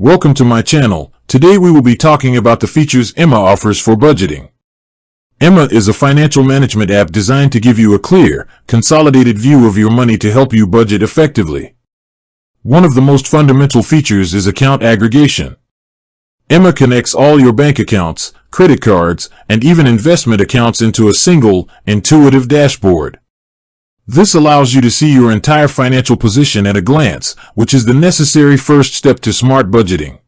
Welcome to my channel. Today we will be talking about the features Emma offers for budgeting. Emma is a financial management app designed to give you a clear, consolidated view of your money to help you budget effectively. One of the most fundamental features is account aggregation. Emma connects all your bank accounts, credit cards, and even investment accounts into a single, intuitive dashboard. This allows you to see your entire financial position at a glance, which is the necessary first step to smart budgeting.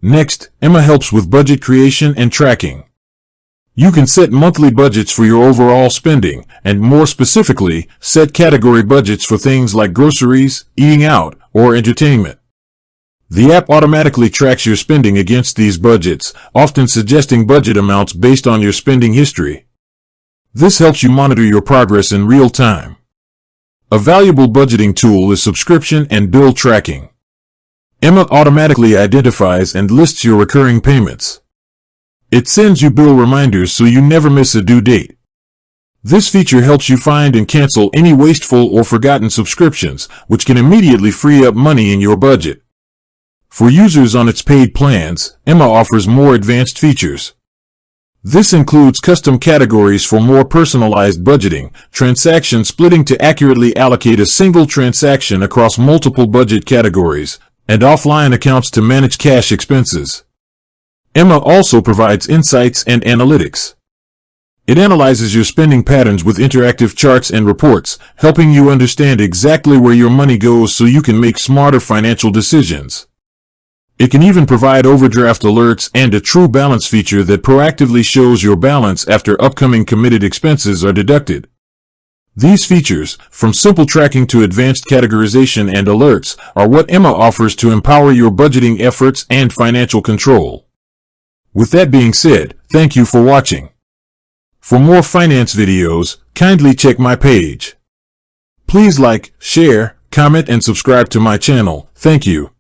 Next, Emma helps with budget creation and tracking. You can set monthly budgets for your overall spending, and more specifically, set category budgets for things like groceries, eating out, or entertainment. The app automatically tracks your spending against these budgets, often suggesting budget amounts based on your spending history. This helps you monitor your progress in real time. A valuable budgeting tool is subscription and bill tracking. Emma automatically identifies and lists your recurring payments. It sends you bill reminders so you never miss a due date. This feature helps you find and cancel any wasteful or forgotten subscriptions, which can immediately free up money in your budget. For users on its paid plans, Emma offers more advanced features. This includes custom categories for more personalized budgeting, transaction splitting to accurately allocate a single transaction across multiple budget categories, and offline accounts to manage cash expenses. Emma also provides insights and analytics. It analyzes your spending patterns with interactive charts and reports, helping you understand exactly where your money goes so you can make smarter financial decisions. It can even provide overdraft alerts and a true balance feature that proactively shows your balance after upcoming committed expenses are deducted. These features, from simple tracking to advanced categorization and alerts, are what Emma offers to empower your budgeting efforts and financial control. With that being said, thank you for watching. For more finance videos, kindly check my page. Please like, share, comment, and subscribe to my channel. Thank you.